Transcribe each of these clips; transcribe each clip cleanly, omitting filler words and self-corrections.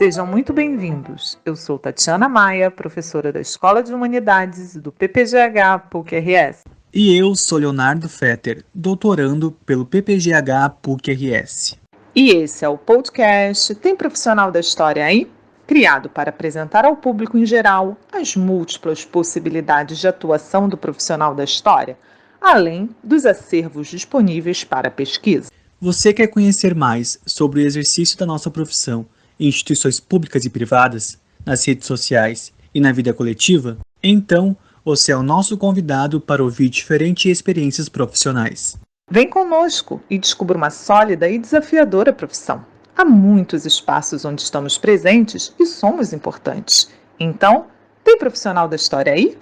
Sejam muito bem-vindos. Eu sou Tatiana Maia, professora da Escola de Humanidades do PPGH PUC-RS. E eu sou Leonardo Fetter, doutorando pelo PPGH PUC-RS. E esse é o podcast Tem Profissional da História aí? Criado para apresentar ao público em geral as múltiplas possibilidades de atuação do profissional da história, além dos acervos disponíveis para pesquisa. Você quer conhecer mais sobre o exercício da nossa profissão em instituições públicas e privadas, nas redes sociais e na vida coletiva? Então, você é o nosso convidado para ouvir diferentes experiências profissionais. Vem conosco e descubra uma sólida e desafiadora profissão. Há muitos espaços onde estamos presentes e somos importantes. Então, tem profissional da história aí?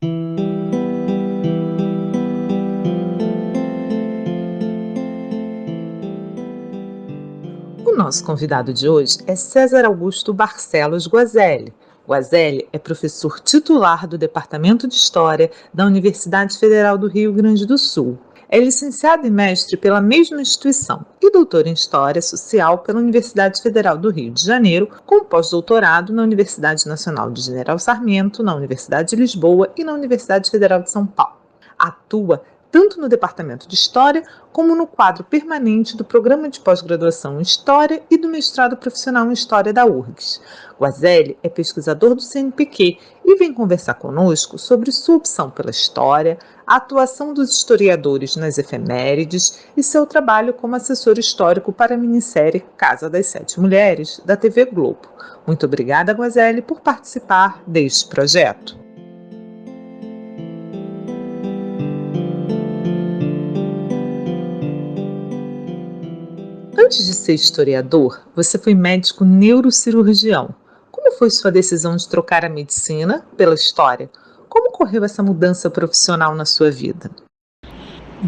O nosso convidado de hoje é César Augusto Barcelos Guazelli. Guazelli é professor titular do Departamento de História da Universidade Federal do Rio Grande do Sul. É licenciado e mestre pela mesma instituição e doutor em História Social pela Universidade Federal do Rio de Janeiro, com pós-doutorado na Universidade Nacional de General Sarmento, na Universidade de Lisboa e na Universidade Federal de São Paulo. Atua tanto no Departamento de História, como no quadro permanente do Programa de Pós-Graduação em História e do Mestrado Profissional em História da URGS. Guazelli é pesquisador do CNPq e vem conversar conosco sobre sua opção pela história, a atuação dos historiadores nas efemérides e seu trabalho como assessor histórico para a minissérie Casa das Sete Mulheres, da TV Globo. Muito obrigada, Guazelli, por participar deste projeto. Antes de ser historiador, você foi médico neurocirurgião. Como foi sua decisão de trocar a medicina pela história? Como ocorreu essa mudança profissional na sua vida?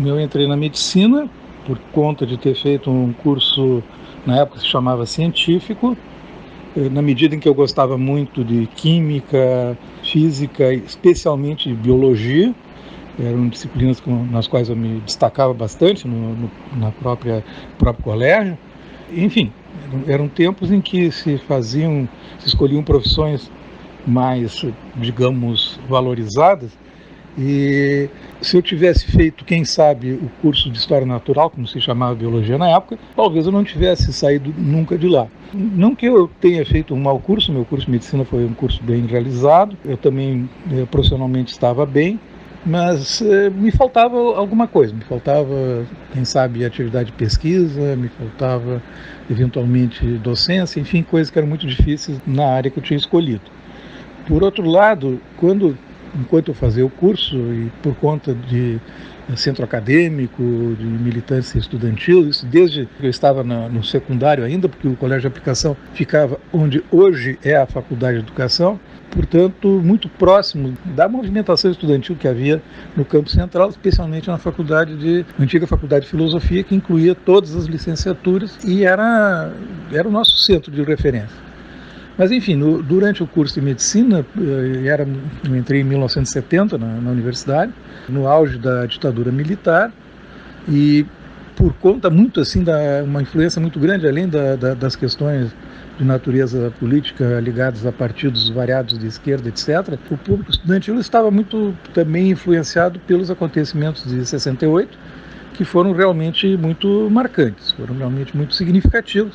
Eu entrei na medicina por conta de ter feito um curso, na época se chamava científico, na medida em que eu gostava muito de química, física, especialmente de biologia. Eram disciplinas nas quais eu me destacava bastante no próprio colégio. Enfim, eram tempos em que se escolhiam profissões mais, digamos, valorizadas. E se eu tivesse feito, quem sabe, o curso de História Natural, como se chamava Biologia na época, talvez eu não tivesse saído nunca de lá. Não que eu tenha feito um mau curso, meu curso de Medicina foi um curso bem realizado, eu também profissionalmente estava bem, mas me faltava alguma coisa, me faltava, quem sabe, atividade de pesquisa, me faltava, eventualmente, docência, enfim, coisas que eram muito difíceis na área que eu tinha escolhido. Por outro lado, enquanto eu fazia o curso, e por conta de centro acadêmico, de militância estudantil, isso desde que eu estava no secundário ainda, porque o colégio de aplicação ficava onde hoje é a Faculdade de Educação, portanto, muito próximo da movimentação estudantil que havia no campo central, especialmente na antiga Faculdade de Filosofia, que incluía todas as licenciaturas e era o nosso centro de referência. Mas, enfim, durante o curso de Medicina, eu entrei em 1970 na universidade, no auge da ditadura militar, e por conta muito assim, uma influência muito grande, além das questões de natureza política ligados a partidos variados de esquerda, etc., o público estudantil estava muito também influenciado pelos acontecimentos de 68, que foram realmente muito marcantes, foram realmente muito significativos.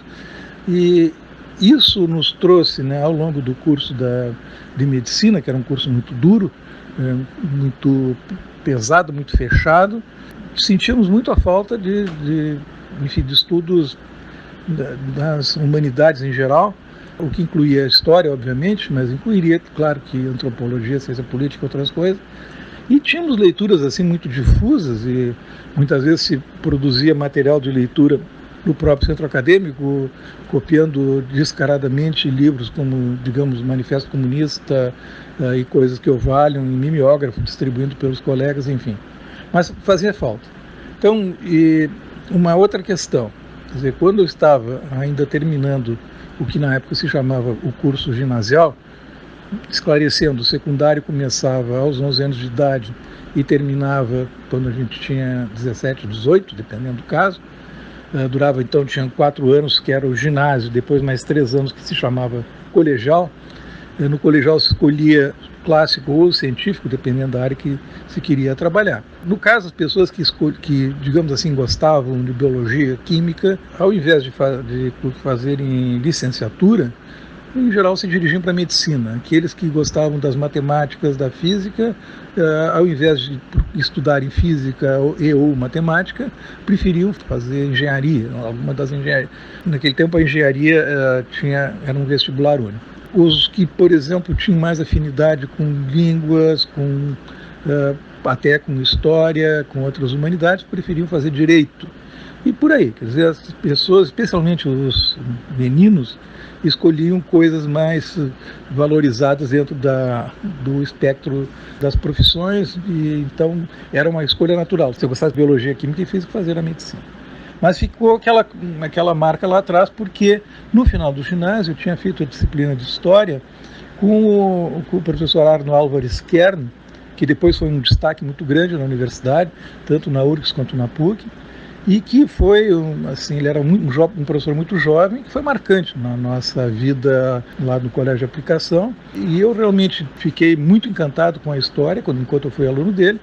E isso nos trouxe, ao longo do curso de Medicina, que era um curso muito duro, muito pesado, muito fechado, sentimos muito a falta de estudos das humanidades em geral, o que incluía a história, obviamente, mas incluiria, claro, que antropologia, ciência política e outras coisas. E tínhamos leituras assim muito difusas e muitas vezes se produzia material de leitura do próprio centro acadêmico, copiando descaradamente livros como, digamos, Manifesto Comunista e coisas que o valham, em mimeógrafo, distribuindo pelos colegas, enfim. Mas fazia falta. Então, e uma outra questão, quer dizer, quando eu estava ainda terminando o que na época se chamava o curso ginasial, esclarecendo, o secundário começava aos 11 anos de idade e terminava quando a gente tinha 17, 18, dependendo do caso. Durava, então, tinha 4 anos, que era o ginásio, depois mais 3 anos que se chamava colegial. No colegial se escolhia clássico ou científico, dependendo da área que se queria trabalhar. No caso, as pessoas que digamos assim, gostavam de biologia, química, ao invés de fazerem licenciatura, em geral se dirigiam para a medicina. Aqueles que gostavam das matemáticas, da física, ao invés de estudarem física ou matemática, preferiam fazer engenharia, alguma das engenharias. Naquele tempo a engenharia era um vestibular único. Os que, por exemplo, tinham mais afinidade com línguas, até com história, com outras humanidades, preferiam fazer direito. E por aí, quer dizer, as pessoas, especialmente os meninos, escolhiam coisas mais valorizadas dentro do espectro das profissões, e então era uma escolha natural. Se eu gostasse de biologia, química e física, fazer a medicina. Mas ficou aquela marca lá atrás, porque no final do ginásio eu tinha feito a disciplina de História com o professor Arno Álvares Kern, que depois foi um destaque muito grande na universidade, tanto na URGS quanto na PUC, e que foi, ele era um professor muito jovem, que foi marcante na nossa vida lá no Colégio de Aplicação, e eu realmente fiquei muito encantado com a história, enquanto eu fui aluno dele,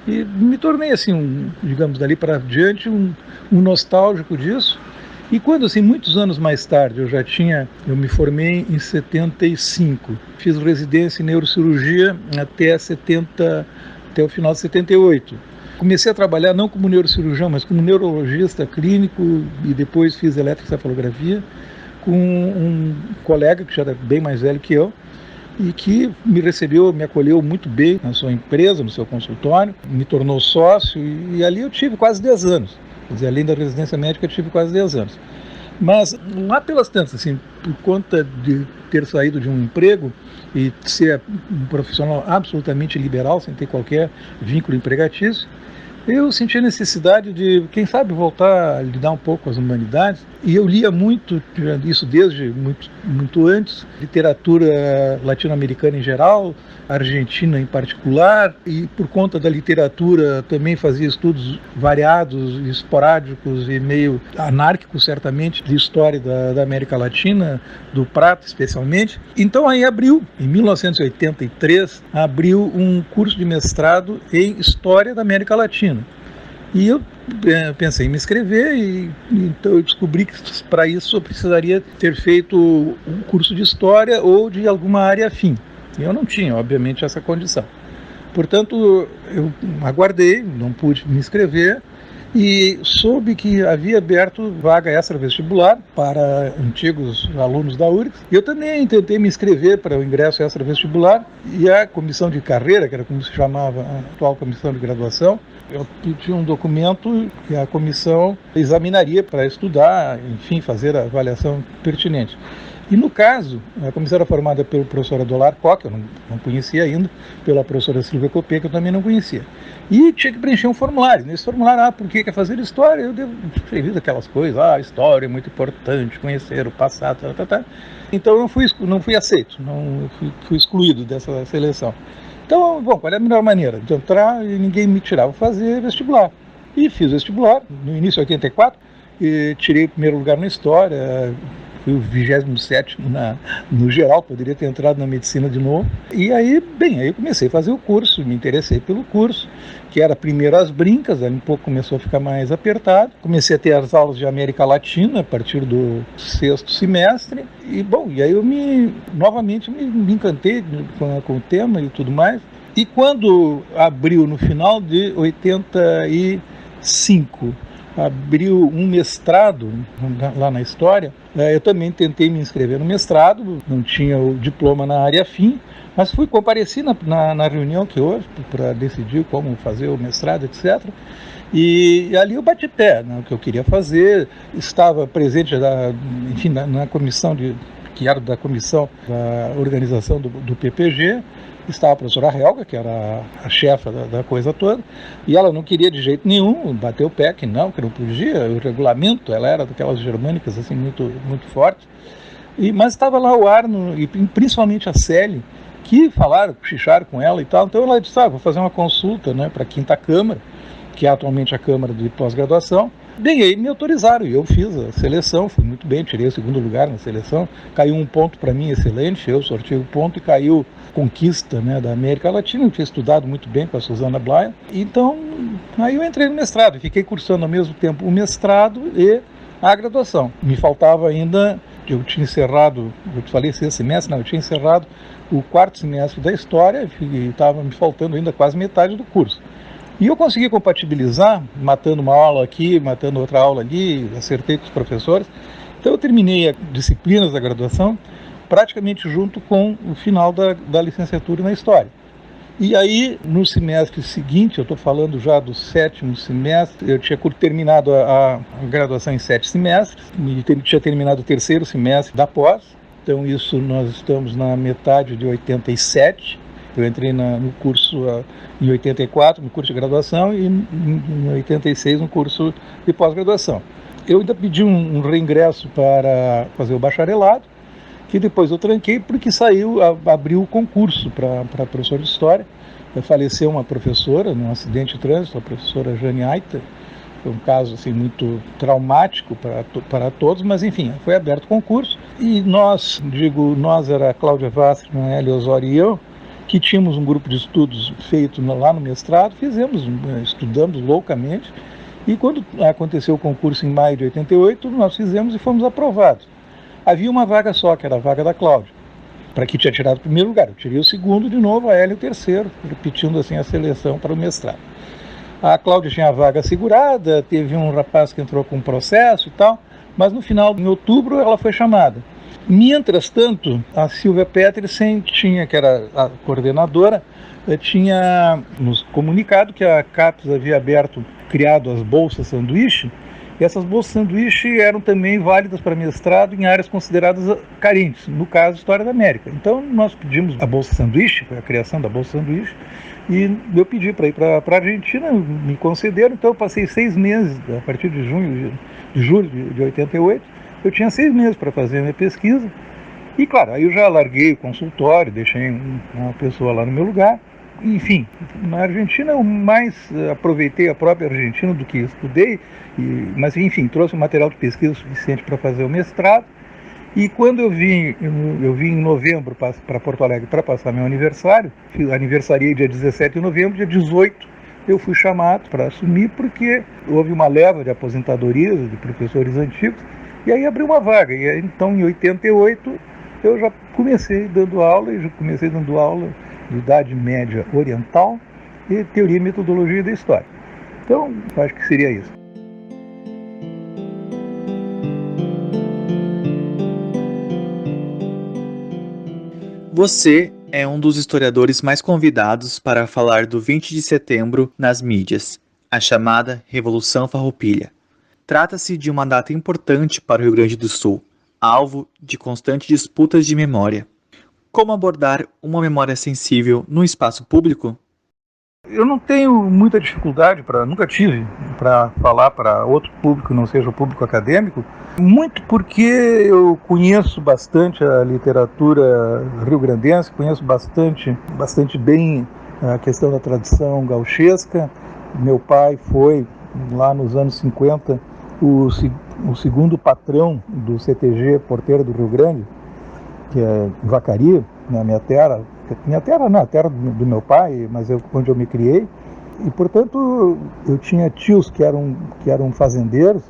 e me tornei, assim, digamos, dali para diante, um nostálgico disso. E quando, assim, muitos anos mais tarde, eu me formei em 75, fiz residência em neurocirurgia até o final de 78. Comecei a trabalhar não como neurocirurgião, mas como neurologista clínico, e depois fiz eletroencefalografia com um colega que já era bem mais velho que eu, e que me acolheu muito bem na sua empresa, no seu consultório, me tornou sócio, e ali eu tive quase 10 anos. Quer dizer, além da residência médica, eu tive quase 10 anos. Mas lá pelas tantas, assim, por conta de ter saído de um emprego e ser um profissional absolutamente liberal, sem ter qualquer vínculo empregatício, eu senti a necessidade de, quem sabe, voltar a lidar um pouco com as humanidades. E eu lia muito, isso desde muito antes, literatura latino-americana em geral, argentina em particular, e por conta da literatura também fazia estudos variados, esporádicos e meio anárquicos, certamente, de história da América Latina, do Prata especialmente. Então aí em 1983, abriu um curso de mestrado em História da América Latina. E eu pensei em me inscrever, e então eu descobri que para isso eu precisaria ter feito um curso de História ou de alguma área afim. E eu não tinha, obviamente, essa condição. Portanto, eu aguardei, não pude me inscrever, e soube que havia aberto vaga extra-vestibular para antigos alunos da URGS. E eu também tentei me inscrever para o ingresso extra-vestibular, e a comissão de carreira, que era como se chamava a atual comissão de graduação, eu pedi um documento que a comissão examinaria para estudar, enfim, fazer a avaliação pertinente. E no caso, a comissão era formada pelo professor Adolar Koch, que eu não conhecia ainda, pela professora Silvia Copé, que eu também não conhecia. E tinha que preencher um formulário. Nesse formulário, por que quer fazer história? Eu devo escrever aquelas coisas, história é muito importante, conhecer o passado, Então eu não fui aceito, fui excluído dessa seleção. Então, qual era a melhor maneira de entrar e ninguém me tirava? Fazer vestibular. E fiz vestibular, no início de 84, e tirei o primeiro lugar na história, fui o 27º no geral, poderia ter entrado na medicina de novo. E aí eu comecei a fazer o curso, me interessei pelo curso, que era primeiro as brincas, aí um pouco começou a ficar mais apertado. Comecei a ter as aulas de América Latina a partir do 6º semestre. E aí eu novamente me encantei com o tema e tudo mais. E quando abriu no final de 85, abriu um mestrado lá na História, eu também tentei me inscrever no mestrado, não tinha o diploma na área afim, mas pareci na reunião que houve para decidir como fazer o mestrado, etc. E ali eu bati pé, o que eu queria fazer, estava presente na comissão que era da comissão da organização do PPG, estava a professora Helga, que era a chefa da coisa toda, e ela não queria de jeito nenhum, bateu o pé que não podia, o regulamento, ela era daquelas germânicas assim, muito, muito forte, mas estava lá o Arno, e principalmente a Célie, que cochicharam com ela e tal, então ela disse, vou fazer uma consulta para a 5ª Câmara, que é atualmente a Câmara de Pós-Graduação, Bem, aí me autorizaram e eu fiz a seleção, fui muito bem, tirei o segundo lugar na seleção, caiu um ponto para mim excelente, eu sorteei o ponto e caiu Conquista, né, da América Latina, eu tinha estudado muito bem com a Susana Blaia, então aí eu entrei no mestrado e fiquei cursando ao mesmo tempo o mestrado e a graduação. Me faltava ainda, eu tinha encerrado, eu te falei 6 semestres, não, eu tinha encerrado o 4º semestre da História e estava me faltando ainda quase metade do curso. E eu consegui compatibilizar, matando uma aula aqui, matando outra aula ali, acertei com os professores. Então eu terminei as disciplinas da graduação praticamente junto com o final da licenciatura na História. E aí, no semestre seguinte, eu estou falando já do 7º semestre, eu tinha terminado a graduação em 7 semestres, e tinha terminado o 3º semestre da pós, então isso nós estamos na metade de 87, eu entrei no curso em 84, no curso de graduação, e em 86 no curso de pós-graduação. Eu ainda pedi um reingresso para fazer o bacharelado, que depois eu tranquei porque abriu o concurso para professor de História. Faleceu uma professora num acidente de trânsito, a professora Jane Aita. Foi um caso assim, muito traumático para todos, mas enfim, foi aberto o concurso. E nós era a Cláudia Vastre, Noélia Osório e eu, que tínhamos um grupo de estudos feito lá no mestrado, estudamos loucamente, e quando aconteceu o concurso em maio de 88, nós fizemos e fomos aprovados. Havia uma vaga só, que era a vaga da Cláudia, para que tinha tirado o 1º lugar. Eu tirei o 2º de novo, a Hélia o 3º, repetindo assim a seleção para o mestrado. A Cláudia tinha a vaga assegurada, teve um rapaz que entrou com um processo e tal, mas no final, em outubro, ela foi chamada. Mientras tanto, a Silvia Petersen, que era a coordenadora, tinha nos comunicado que a CAPES havia criado as bolsas sanduíche, e essas bolsas sanduíche eram também válidas para mestrado em áreas consideradas carentes, no caso, História da América. Então, nós pedimos a bolsa sanduíche, foi a criação da bolsa sanduíche, e eu pedi para ir para a Argentina, me concederam, então eu passei 6 meses, a partir de julho de 88, eu tinha 6 meses para fazer a minha pesquisa, e claro, aí eu já larguei o consultório, deixei uma pessoa lá no meu lugar. Enfim, na Argentina eu mais aproveitei a própria Argentina do que estudei, mas enfim, trouxe um material de pesquisa suficiente para fazer o mestrado. E quando eu vim em novembro para Porto Alegre para passar meu aniversário, aniversariei dia 17 de novembro, dia 18 eu fui chamado para assumir, porque houve uma leva de aposentadorias de professores antigos, e aí abriu uma vaga. E aí, então, em 88, eu já comecei dando aula de Idade Média Oriental e Teoria e Metodologia da História. Então, acho que seria isso. Você é um dos historiadores mais convidados para falar do 20 de setembro nas mídias, a chamada Revolução Farroupilha. Trata-se de uma data importante para o Rio Grande do Sul, alvo de constantes disputas de memória. Como abordar uma memória sensível no espaço público? Eu não tenho muita dificuldade, nunca tive, para falar para outro público que não seja o público acadêmico, muito porque eu conheço bastante a literatura rio-grandense, conheço bastante bem a questão da tradição gauchesca. Meu pai foi, lá nos anos 50, o segundo patrão do CTG Porteira do Rio Grande, que é Vacaria, na minha terra não, a terra do meu pai, mas onde eu me criei, e portanto eu tinha tios que eram fazendeiros,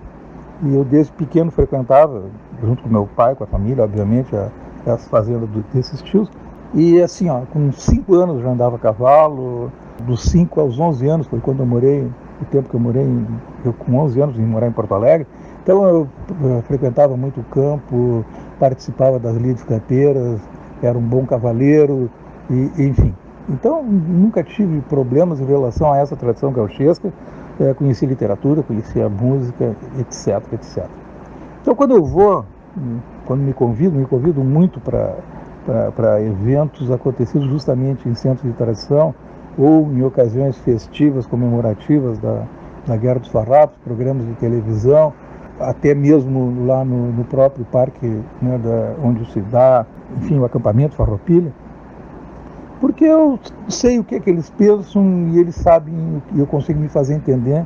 e eu desde pequeno frequentava, junto com meu pai, com a família, obviamente, as fazendas desses tios, e assim, com 5 anos eu já andava a cavalo, dos 5 aos 11 anos, foi quando eu morei, o tempo que eu morei, eu com 11 anos vim morar em Porto Alegre, então eu frequentava muito o campo, participava das lides campeiras, era um bom cavaleiro, enfim. Então, nunca tive problemas em relação a essa tradição gauchesca, conheci literatura, conheci a música, etc, etc. Então, quando me convido muito para eventos acontecidos justamente em centros de tradição, ou em ocasiões festivas, comemorativas da Guerra dos Farrapos, programas de televisão, até mesmo lá no próprio parque, né, onde se dá, enfim, o acampamento Farroupilha, porque eu sei o que é que eles pensam e eles sabem, e eu consigo me fazer entender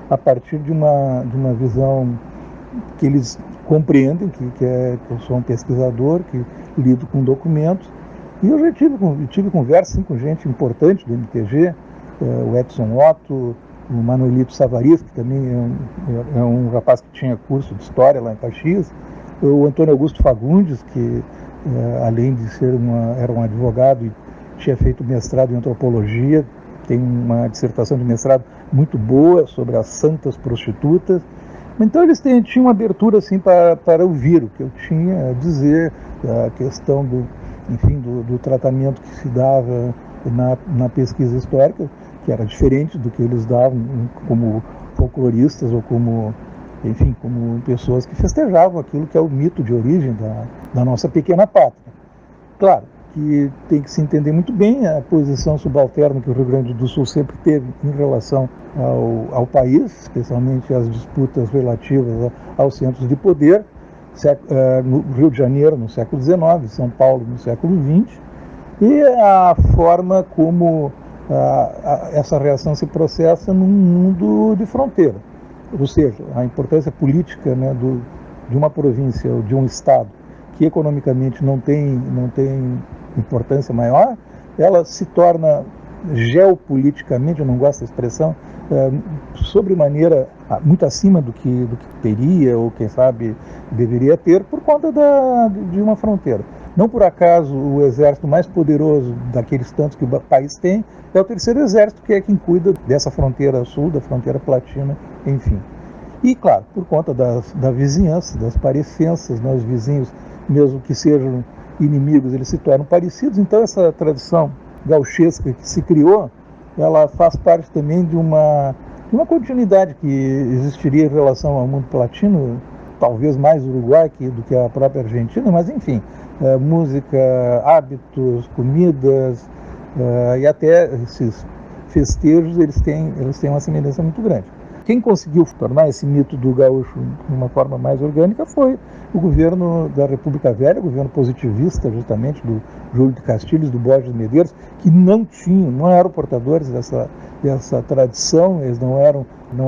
a partir de uma visão que eles compreendem, que eu sou um pesquisador, que lido com documentos, e eu já tive conversa com gente importante do MTG, o Edson Otto, o Manuelito Savariz, que também é um rapaz que tinha curso de História lá em Caxias, o Antônio Augusto Fagundes, que além de era um advogado e tinha feito mestrado em Antropologia, tem uma dissertação de mestrado muito boa sobre as santas prostitutas. Então eles tinham uma abertura assim, para ouvir o que eu tinha a dizer, a questão do tratamento que se dava na pesquisa histórica, que era diferente do que eles davam como folcloristas ou como pessoas que festejavam aquilo que é o mito de origem da nossa pequena pátria. Claro que tem que se entender muito bem a posição subalterna que o Rio Grande do Sul sempre teve em relação ao país, especialmente as disputas relativas aos centros de poder, no Rio de Janeiro no século XIX, São Paulo no século XX, e a forma como essa reação se processa num mundo de fronteira. Ou seja, a importância política, né, de uma província ou de um estado que economicamente não tem importância maior, ela se torna geopoliticamente, eu não gosto da expressão, sobremaneira muito acima do que teria ou quem sabe deveria ter por conta de uma fronteira. Não por acaso o exército mais poderoso daqueles tantos que o país tem é o Terceiro Exército, que é quem cuida dessa fronteira sul, da fronteira platina, enfim. E claro, por conta da vizinhança, das parecenças, né, os vizinhos, mesmo que sejam inimigos, eles se tornam parecidos. Então essa tradição gauchesca que se criou, ela faz parte também de uma continuidade que existiria em relação ao mundo platino, talvez mais Uruguai do que a própria Argentina, mas enfim, música, hábitos, comidas, e até esses festejos, eles têm uma semelhança muito grande. Quem conseguiu tornar esse mito do gaúcho de uma forma mais orgânica foi o governo da República Velha, o governo positivista, justamente, do Júlio de Castilhos, do Borges Medeiros, que não eram portadores dessa tradição, eles não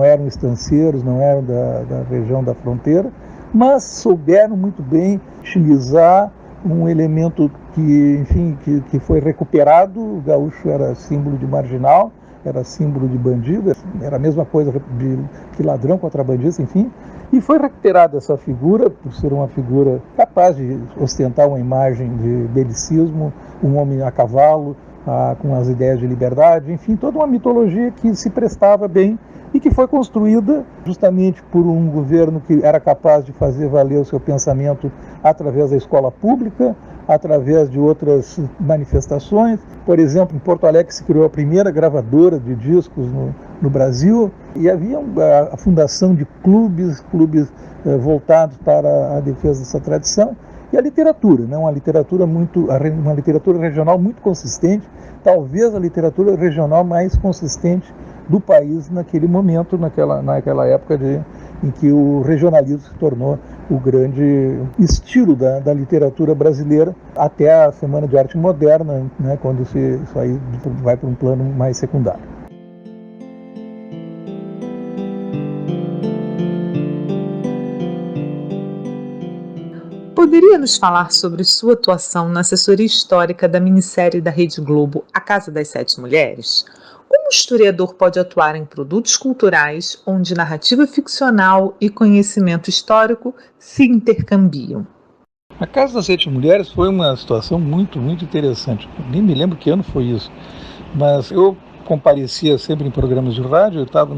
eram estanceiros, não eram da região da fronteira, mas souberam muito bem utilizar um elemento que foi recuperado. O gaúcho era símbolo de marginal, era símbolo de bandido, era a mesma coisa que ladrão, contrabandista, enfim. E foi recuperada essa figura, por ser uma figura capaz de ostentar uma imagem de belicismo, um homem a cavalo, com as ideias de liberdade, enfim, toda uma mitologia que se prestava bem e que foi construída justamente por um governo que era capaz de fazer valer o seu pensamento através da escola pública, através de outras manifestações. Por exemplo, em Porto Alegre se criou a primeira gravadora de discos no Brasil, e havia a fundação de clubes voltados para a defesa dessa tradição. E a literatura, né? uma literatura regional muito consistente, talvez a literatura regional mais consistente do país naquele momento, naquela época em que o regionalismo se tornou o grande estilo da literatura brasileira, até a Semana de Arte Moderna, né, quando isso aí vai para um plano mais secundário. Poderia nos falar sobre sua atuação na assessoria histórica da minissérie da Rede Globo A Casa das Sete Mulheres? Como o historiador pode atuar em produtos culturais onde narrativa ficcional e conhecimento histórico se intercambiam? A Casa das Sete Mulheres foi uma situação muito, muito interessante. Nem me lembro que ano foi isso, mas eu comparecia sempre em programas de rádio. Eu estava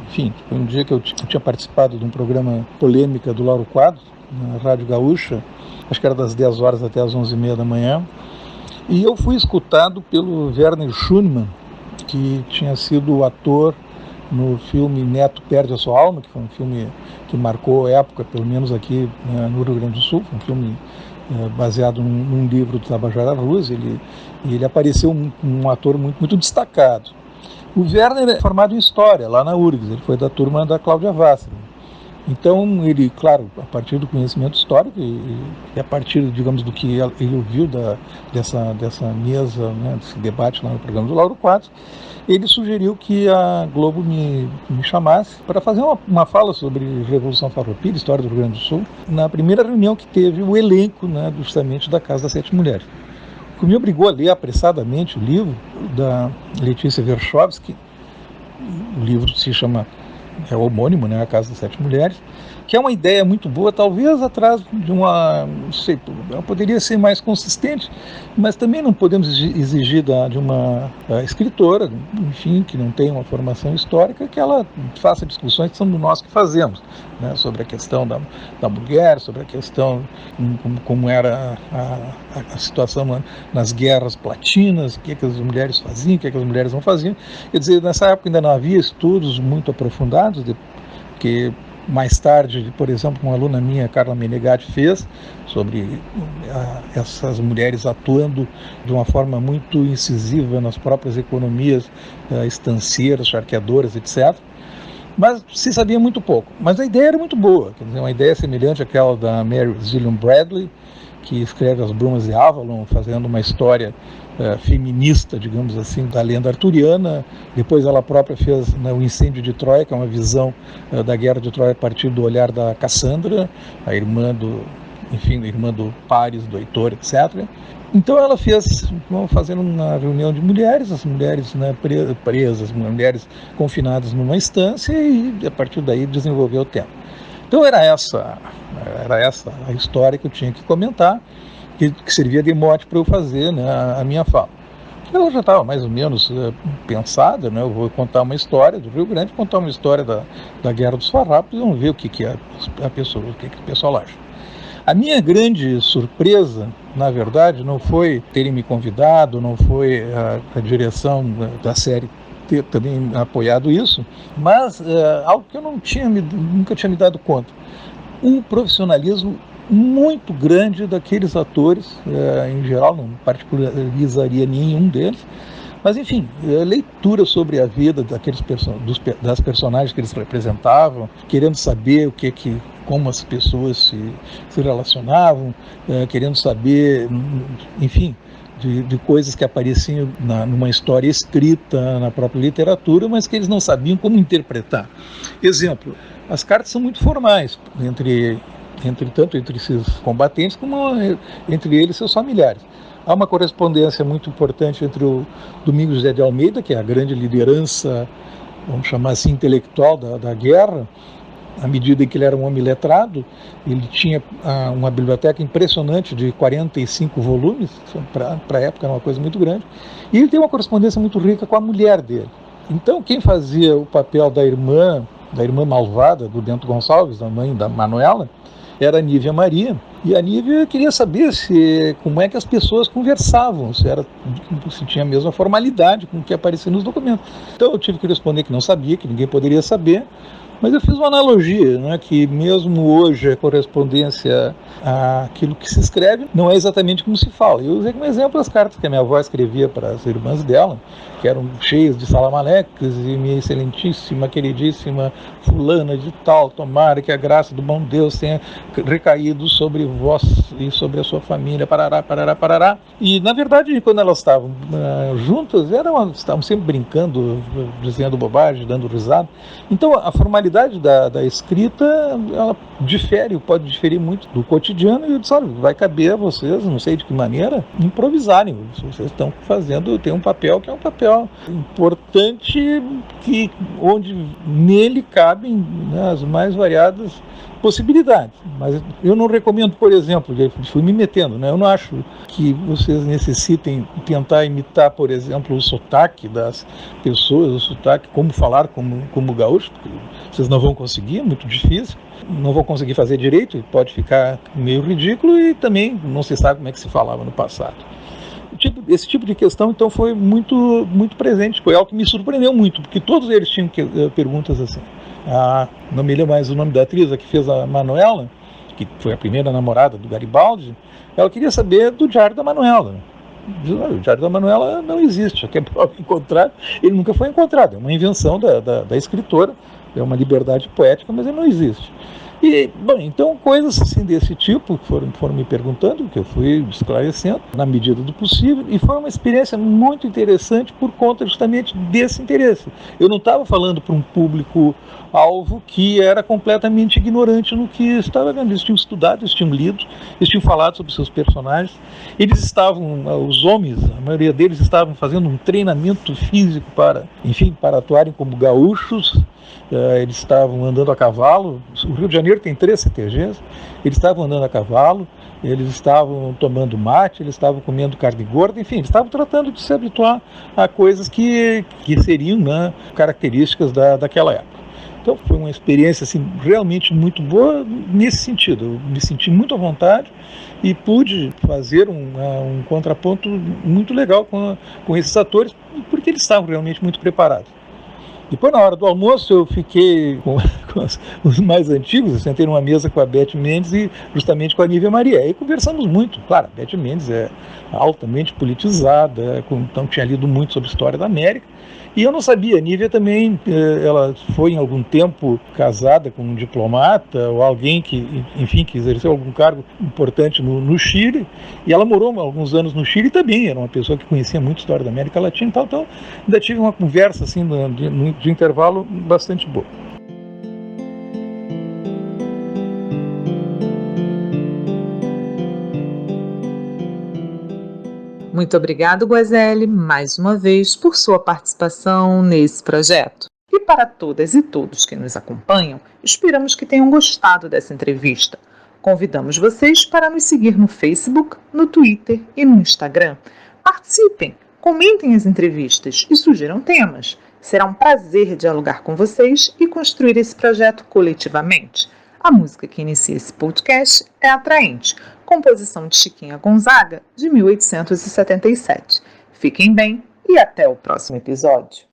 foi um dia que eu tinha participado de um programa polêmica do Lauro Quadros, na Rádio Gaúcha, acho que era das 10 horas até as 11h30 da manhã, e eu fui escutado pelo Werner Schumann, que tinha sido o ator no filme Neto Perde a Sua Alma, que foi um filme que marcou a época, pelo menos aqui no Rio Grande do Sul, foi um filme baseado num livro do Tabajara Ruz. Ele apareceu um ator muito, muito destacado. O Werner é formado em História, lá na URGS, ele foi da turma da Cláudia Wasserman. Então, ele, claro, a partir do conhecimento histórico e a partir, digamos, do que ele ouviu dessa mesa, né, desse debate lá no programa do Lauro Quadros, ele sugeriu que a Globo me chamasse para fazer uma fala sobre Revolução Farroupilha, história do Rio Grande do Sul, na primeira reunião que teve o elenco, né, justamente da Casa das Sete Mulheres. O que me obrigou a ler apressadamente o livro da Letícia Verchovsky. O livro se chama, é homônimo, né, A Casa das Sete Mulheres, que é uma ideia muito boa, talvez atrás de não sei, ela poderia ser mais consistente, mas também não podemos exigir de uma escritora, enfim, que não tem uma formação histórica, que ela faça discussões que são nós que fazemos, né, sobre a questão da mulher, sobre a questão como era a situação nas guerras platinas, o que as mulheres faziam, o que as mulheres não faziam. Quer dizer, nessa época ainda não havia estudos muito aprofundados, que mais tarde, por exemplo, uma aluna minha, Carla Menegatti, fez sobre essas mulheres atuando de uma forma muito incisiva nas próprias economias estanceiras, charqueadoras, etc. Mas se sabia muito pouco. Mas a ideia era muito boa, quer dizer, uma ideia semelhante àquela da Mary Zillion Bradley, que escreve As Brumas de Avalon, fazendo uma história feminista, digamos assim, da lenda arturiana. Depois ela própria fez, né, O Incêndio de Troia, que é uma visão da Guerra de Troia a partir do olhar da Cassandra, a irmã do Paris, do Heitor, etc. Então ela fez, fazendo uma reunião de mulheres, as mulheres, né, presas, mulheres confinadas numa estância, e a partir daí desenvolveu o tema. Então era essa a história que eu tinha que comentar, que servia de mote para eu fazer, né, a minha fala. Ela já estava mais ou menos pensada, né? Eu vou contar uma história do Rio Grande, contar uma história da Guerra dos Farrapos, e vamos ver o que o pessoal acha. A minha grande surpresa, na verdade, não foi terem me convidado, não foi a direção da série ter também apoiado isso, mas algo que eu nunca tinha me dado conta. Um profissionalismo muito grande daqueles atores, em geral, não particularizaria nenhum deles, mas enfim, leitura sobre a vida das personagens que eles representavam, querendo saber como as pessoas se relacionavam, querendo saber, enfim, de coisas que apareciam numa história escrita na própria literatura, mas que eles não sabiam como interpretar. Exemplo, as cartas são muito formais, tanto entre esses combatentes como entre eles e seus familiares. Há uma correspondência muito importante entre o Domingos José de Almeida, que é a grande liderança, vamos chamar assim, intelectual da guerra. À medida em que ele era um homem letrado, ele tinha uma biblioteca impressionante de 45 volumes, para a época era uma coisa muito grande, e ele tem uma correspondência muito rica com a mulher dele. Então, quem fazia o papel da irmã malvada do Bento Gonçalves, a mãe da Manuela, era a Nívia Maria, e a Nívia queria saber como é que as pessoas conversavam, se tinha a mesma formalidade com o que aparecia nos documentos. Então eu tive que responder que não sabia, que ninguém poderia saber, mas eu fiz uma analogia, né, que mesmo hoje a correspondência àquilo que se escreve não é exatamente como se fala. Eu usei como exemplo as cartas que a minha avó escrevia para as irmãs dela, que eram cheias de salamalecas, e minha excelentíssima, queridíssima fulana de tal, tomara que a graça do bom Deus tenha recaído sobre vós e sobre a sua família, parará, parará, parará. E, na verdade, quando elas estavam juntas, estavam sempre brincando, dizendo bobagem, dando risada. Então, a formalidade da escrita, ela pode diferir muito do cotidiano, e eu disse, olha, vai caber a vocês, não sei de que maneira, improvisarem. Vocês estão tem um papel que é um papel importante, onde nele cabem, né, as mais variadas possibilidades. Mas eu não recomendo, por exemplo, fui me metendo, né? Eu não acho que vocês necessitem tentar imitar, por exemplo, o sotaque das pessoas, o sotaque, como falar como gaúcho, porque vocês não vão conseguir, é muito difícil, não vão conseguir fazer direito, pode ficar meio ridículo, e também não se sabe como é que se falava no passado. Esse tipo de questão, então, foi muito, muito presente, foi algo que me surpreendeu muito, porque todos eles tinham perguntas assim. Não me lembro mais o nome da atriz, a que fez a Manuela, que foi a primeira namorada do Garibaldi, ela queria saber do Diário da Manuela. O Diário da Manuela não existe, aqui é prova encontrada, ele nunca foi encontrado, é uma invenção da escritora, é uma liberdade poética, mas ele não existe. E, bom, então coisas assim desse tipo foram me perguntando, que eu fui esclarecendo na medida do possível, e foi uma experiência muito interessante por conta justamente desse interesse. Eu não estava falando para um público-alvo que era completamente ignorante no que estava vendo. Eles tinham estudado, eles tinham lido, eles tinham falado sobre seus personagens, eles estavam, os homens, a maioria deles estavam fazendo um treinamento físico para atuarem como gaúchos. Eles estavam andando a cavalo. O Rio de Janeiro tem 3 CTGs. Eles estavam andando a cavalo, eles estavam tomando mate, eles estavam comendo carne gorda, enfim, eles estavam tratando de se habituar a coisas que seriam, né, características daquela época. Então foi uma experiência assim, realmente muito boa nesse sentido. Eu me senti muito à vontade e pude fazer um contraponto muito legal com esses atores, porque eles estavam realmente muito preparados. Depois, na hora do almoço, eu fiquei com os mais antigos, eu sentei numa mesa com a Beth Mendes e justamente com a Nívia Maria. Aí conversamos muito. Claro, a Beth Mendes é altamente politizada, então tinha lido muito sobre a história da América. E eu não sabia, a Nívia também, ela foi em algum tempo casada com um diplomata ou alguém que, enfim, que exerceu algum cargo importante no Chile, e ela morou alguns anos no Chile também, era uma pessoa que conhecia muito a história da América Latina e tal, então ainda tive uma conversa assim, de intervalo bastante boa. Muito obrigado, Guazelli, mais uma vez, por sua participação nesse projeto. E para todas e todos que nos acompanham, esperamos que tenham gostado dessa entrevista. Convidamos vocês para nos seguir no Facebook, no Twitter e no Instagram. Participem, comentem as entrevistas e sugiram temas. Será um prazer dialogar com vocês e construir esse projeto coletivamente. A música que inicia esse podcast é Atraente, composição de Chiquinha Gonzaga, de 1877. Fiquem bem e até o próximo episódio.